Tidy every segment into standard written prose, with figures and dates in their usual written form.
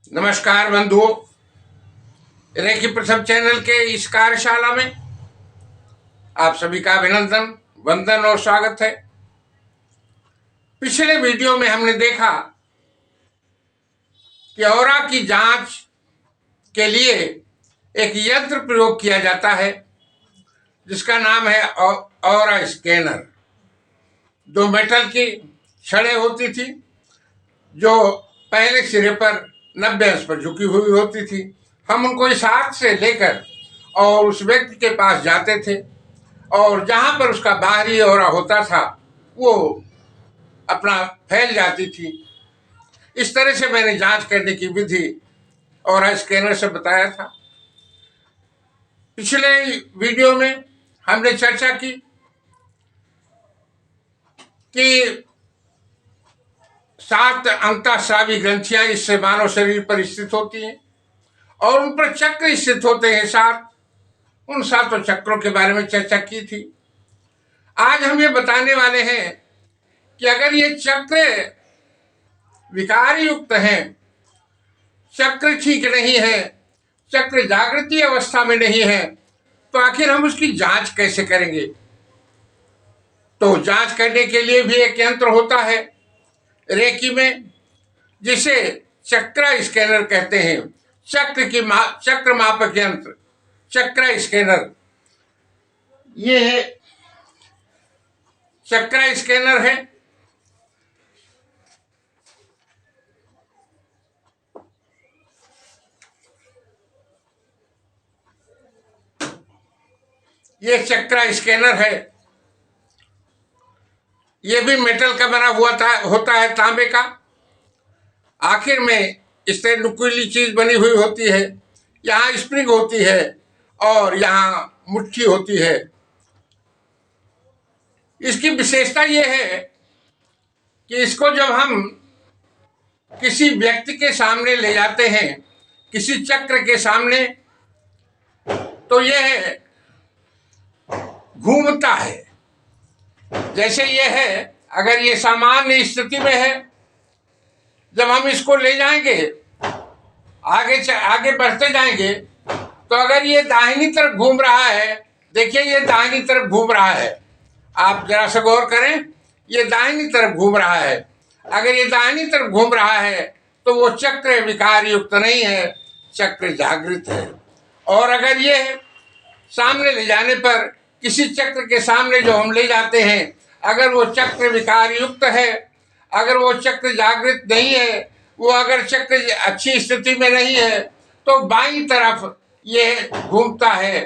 नमस्कार बंधुओं, रेकी प्रथम चैनल के इस कार्यशाला में आप सभी का अभिनंदन, वंदन और स्वागत है। पिछले वीडियो में हमने देखा कि ऑरा की जांच के लिए एक यंत्र प्रयोग किया जाता है जिसका नाम है ऑरा स्कैनर। दो मेटल की छड़ें होती थी जो पहले सिरे पर 90 अंश पर झुकी हुई होती थी। हम उनको इस हाथ से लेकर और उस व्यक्ति के पास जाते थे और जहां पर उसका बाहरी ऑरा होता था वो अपना फैल जाती थी। इस तरह से मैंने जांच करने की विधि ऑरा स्कैनर से बताया था। पिछले वीडियो में हमने चर्चा की कि 7 अंतःस्रावी ग्रंथियां इससे मानव शरीर पर स्थित होती हैं और उन पर चक्र स्थित होते हैं 7। उन 7 चक्रों के बारे में चर्चा की थी। आज हम ये बताने वाले हैं कि अगर ये चक्र विकार युक्त हैं, चक्र ठीक नहीं है, चक्र जागृति अवस्था में नहीं है, तो आखिर हम उसकी जांच कैसे करेंगे। तो जांच करने के लिए भी एक यंत्र होता है रेकी में जिसे चक्र स्कैनर कहते हैं। चक्र मापक यंत्र चक्र स्कैनर, ये है चक्र स्कैनर है। ये चक्र स्कैनर है। ये भी मेटल का बना हुआ होता है, तांबे का। आखिर में इस तरह नुकीली चीज बनी हुई होती है। यहाँ स्प्रिंग होती है और यहाँ मुट्ठी होती है। इसकी विशेषता यह है कि इसको जब हम किसी व्यक्ति के सामने ले जाते हैं, किसी चक्र के सामने, तो यह घूमता है। जैसे यह है, अगर ये सामान्य स्थिति में है, जब हम इसको ले जाएंगे, आगे बढ़ते जाएंगे, तो अगर ये दाहिनी तरफ घूम रहा है, देखिए ये दाहिनी तरफ घूम रहा है, आप जरा सा गौर करें, ये दाहिनी तरफ घूम रहा है। अगर ये दाहिनी तरफ घूम रहा है तो वो चक्र विकार युक्त नहीं है, चक्र जागृत है। और अगर ये सामने ले जाने पर, किसी चक्र के सामने जो हम ले जाते हैं, अगर वो चक्र विकार युक्त है, अगर वो चक्र जागृत नहीं है, वो अगर चक्र अच्छी स्थिति में नहीं है, तो बाईं तरफ ये घूमता है।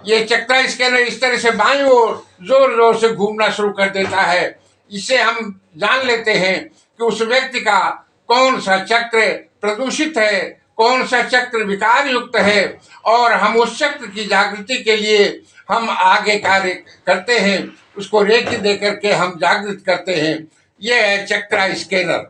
ये चक्र स्कैनर इस तरह से बाईं ओर जोर जोर से घूमना शुरू कर देता है। इससे हम जान लेते हैं कि उस व्यक्ति का कौन सा चक्र प्रदूषित है, कौन सा चक्र विकार युक्त है, और हम उस चक्र की जागृति के लिए हम आगे कार्य करते हैं। उसको रेकी दे करके हम जागृत करते हैं। यह है चक्र स्कैनर।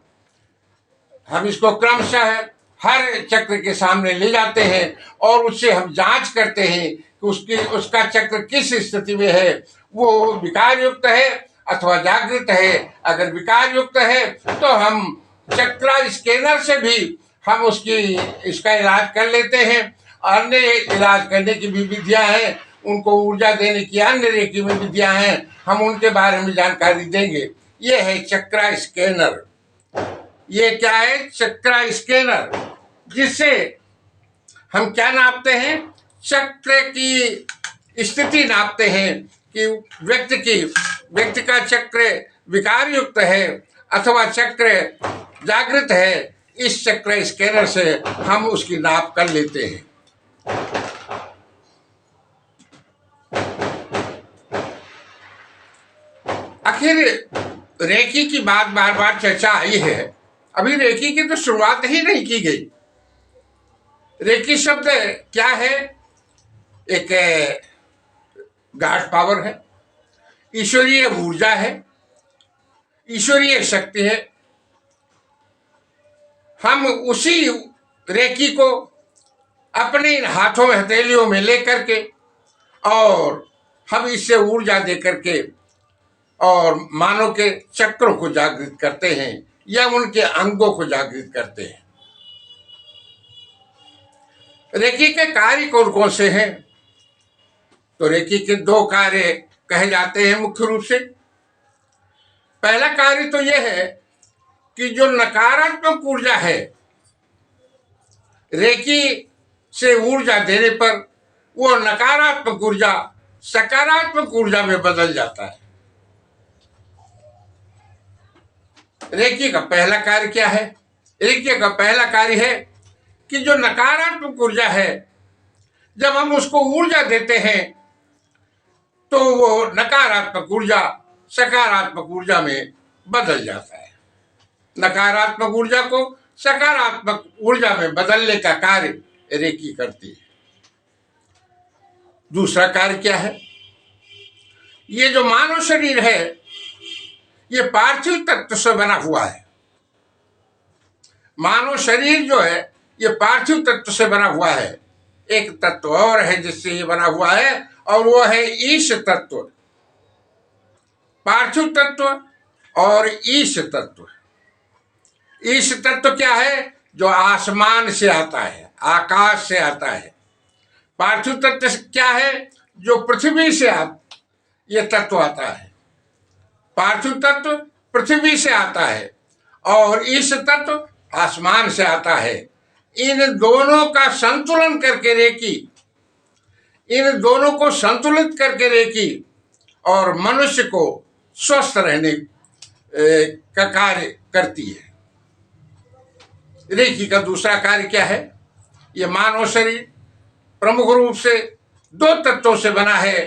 हम इसको क्रमशः हर चक्र के सामने ले जाते हैं और उससे हम जांच करते हैं कि उसका चक्र किस स्थिति में है, वो विकार युक्त है अथवा जागृत है। अगर विकार युक्त है तो हम चक्र स्कैनर से भी हम इसका इलाज कर लेते हैं। अन्य इलाज करने की भी विधियां हैं, उनको ऊर्जा देने की अन्य रेकी में विधियां हैं, हम उनके बारे में जानकारी देंगे। ये है चक्र स्कैनर। ये क्या है? चक्र स्कैनर, जिससे हम क्या नापते हैं? चक्र की स्थिति नापते हैं कि व्यक्ति का चक्र विकार युक्त है अथवा चक्र जागृत है। इस चक्र स्कैनर से हम उसकी नाप कर लेते हैं। आखिर रेकी की बात बार बार चर्चा आई है। अभी रेकी की तो शुरुआत ही नहीं की गई। रेकी शब्द क्या है? एक गॉड पावर है, ईश्वरीय ऊर्जा है, ईश्वरीय शक्ति है। हम उसी रेकी को अपने हाथों में, हथेलियों में लेकर के, और हम इससे ऊर्जा दे करके और मानव के चक्रों को जागृत करते हैं या उनके अंगों को जागृत करते हैं। रेकी के कार्य कौन कौन से हैं? तो रेकी के दो कार्य कहे जाते हैं मुख्य रूप से। पहला कार्य तो यह है कि जो नकारात्मक ऊर्जा है, रेकी से ऊर्जा देने पर वो नकारात्मक ऊर्जा सकारात्मक ऊर्जा में बदल जाता है। रेकी का पहला कार्य क्या है? रेकी का पहला कार्य है कि जो नकारात्मक ऊर्जा है, जब हम उसको ऊर्जा देते हैं तो वो नकारात्मक ऊर्जा सकारात्मक ऊर्जा में बदल जाता है। नकारात्मक ऊर्जा को सकारात्मक ऊर्जा में बदलने का कार्य रेकी करती है। दूसरा कार्य क्या है? ये जो मानव शरीर है, ये पार्थिव तत्व से बना हुआ है। मानव शरीर जो है ये पार्थिव तत्व से बना हुआ है। एक तत्व और है जिससे ये बना हुआ है, और वो है ईश तत्व। पार्थिव तत्व और ईश तत्व। ईश तत्व क्या है? जो आसमान से आता है, आकाश से आता है। पार्थिव तत्व क्या है? जो पृथ्वी से ये तत्व आता है। पार्थिव तत्व पृथ्वी से आता है और ईश तत्व आसमान से आता है। इन दोनों का संतुलन करके रेकी, इन दोनों को संतुलित करके रेकी और मनुष्य को स्वस्थ रहने का कार्य करती है। रेकी का दूसरा कार्य क्या है? ये मानव शरीर प्रमुख रूप से दो तत्वों से बना है।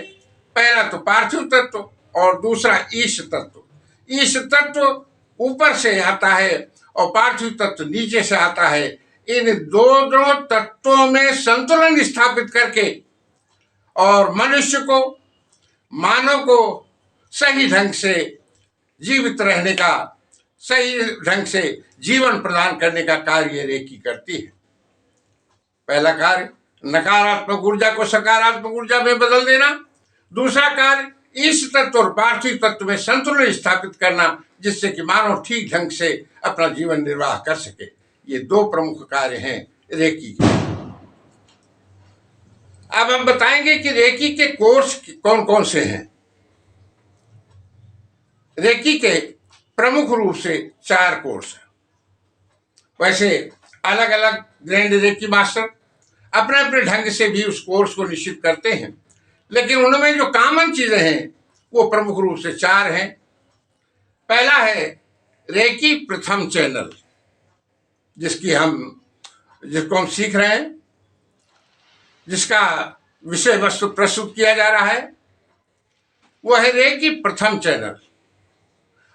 पहला तो पार्थिव तत्व और दूसरा ईश तत्व। ईश तत्व ऊपर से आता है और पार्थिव तत्व नीचे से आता है। इन दोनों तत्वों में संतुलन स्थापित करके और मनुष्य को, मानव को सही ढंग से जीवित रहने का, सही ढंग से जीवन प्रदान करने का कार्य रेकी करती है। पहला कार्य नकारात्मक ऊर्जा को सकारात्मक ऊर्जा में बदल देना। दूसरा कार्य ईश तत्व और पार्थिव तत्व में संतुलन स्थापित करना, जिससे कि मानव ठीक ढंग से अपना जीवन निर्वाह कर सके। ये दो प्रमुख कार्य हैं रेकी के। अब हम बताएंगे कि रेकी के कोर्स कौन कौन से हैं। रेकी के प्रमुख रूप से 4 कोर्स हैं। वैसे अलग अलग ग्रैंड रेकी मास्टर अपने अपने ढंग से भी उस कोर्स को निश्चित करते हैं, लेकिन उनमें जो कॉमन चीजें हैं वो प्रमुख रूप से 4 हैं। पहला है रेकी प्रथम चैनल, जिसको हम सीख रहे हैं, जिसका विषय वस्तु प्रस्तुत किया जा रहा है, वह है रेकी प्रथम चैनल।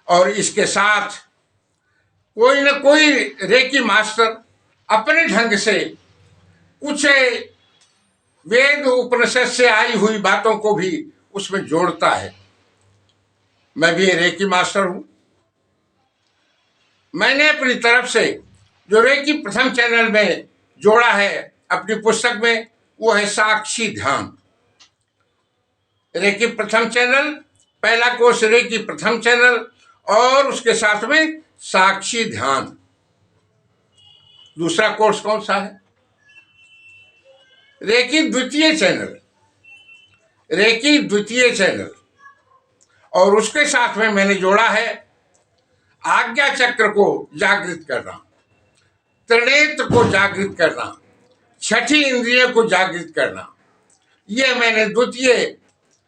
और इसके साथ कोई न कोई रेकी मास्टर अपने ढंग से कुछ वेद उपनिषद से आई हुई बातों को भी उसमें जोड़ता है। मैं भी रेकी मास्टर हूं। मैंने अपनी तरफ से जो रेकी प्रथम चैनल में जोड़ा है अपनी पुस्तक में, वो है साक्षी ध्यान। रेकी प्रथम चैनल, पहला कोर्स रेकी प्रथम चैनल और उसके साथ में साक्षी ध्यान। दूसरा कोर्स कौन सा है? रेकी द्वितीय चैनल। रेकी द्वितीय चैनल और उसके साथ में मैंने जोड़ा है आज्ञा चक्र को जागृत करना, त्रिनेत्र को जागृत करना, छठी इंद्रिय को जागृत करना। यह मैंने द्वितीय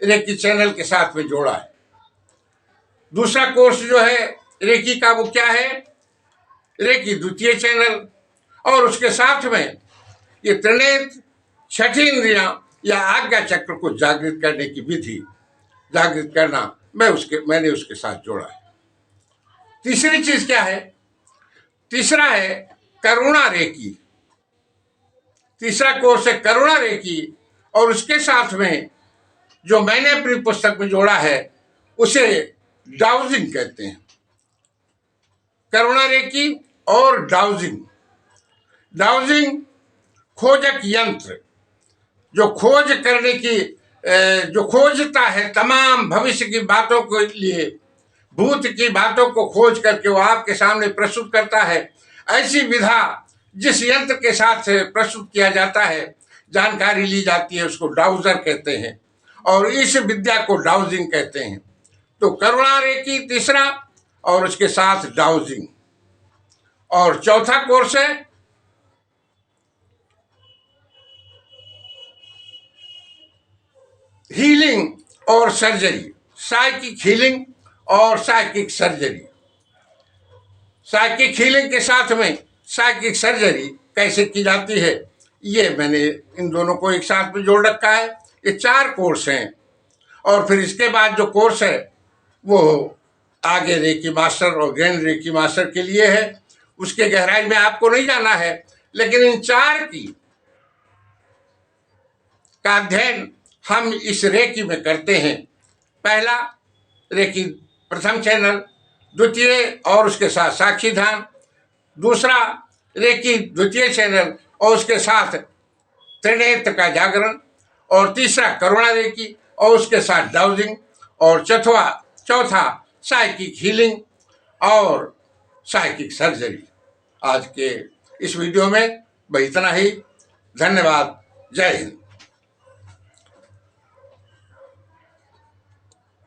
रेकी चैनल के साथ में जोड़ा है। दूसरा कोर्स जो है रेकी का वो क्या है? रेकी द्वितीय चैनल और उसके साथ में ये त्रिनेत्र, छठी इंद्रियां या आज्ञा चक्र को जागृत करने की विधि, जागृत करना, मैंने उसके साथ जोड़ा है। तीसरी चीज क्या है? तीसरा है करुणा रेकी। तीसरा कोर्स है करुणा रेकी और उसके साथ में जो मैंने अपनी पुस्तक में जोड़ा है उसे डाउजिंग कहते हैं। करुणा रेकी और डाउजिंग। डाउजिंग खोजक यंत्र, जो खोज करने की, जो खोजता है तमाम भविष्य की बातों के लिए, भूत की बातों को खोज करके वो आपके सामने प्रस्तुत करता है। ऐसी विधा जिस यंत्र के साथ प्रस्तुत किया जाता है, जानकारी ली जाती है, उसको डाउजर कहते हैं और इस विद्या को डाउजिंग कहते हैं। तो करुणा रेकी तीसरा और उसके साथ डाउजिंग। और चौथा कोर्स है हीलिंग और सर्जरी, साइकिक हीलिंग और साइकिक सर्जरी। साइकिक हीलिंग के साथ में साइकिक सर्जरी कैसे की जाती है, ये मैंने इन दोनों को एक साथ में जोड़ रखा है। ये 4 कोर्स हैं और फिर इसके बाद जो कोर्स है वो आगे रेकी मास्टर और ग्रैंड रेकी मास्टर के लिए है। उसके गहराई में आपको नहीं जाना है, लेकिन इन 4 की का अध्ययन हम इस रेकी में करते हैं। पहला रेकी प्रथम चैनल, द्वितीय और उसके साथ साक्षी ध्यान, दूसरा रेकी द्वितीय चैनल और उसके साथ त्रिनेत्र का जागरण, और तीसरा करुणा रेकी और उसके साथ डाउजिंग, और चौथा साइकिक हीलिंग और साइकिक सर्जरी। आज के इस वीडियो में बस इतना ही। धन्यवाद। जय हिंद।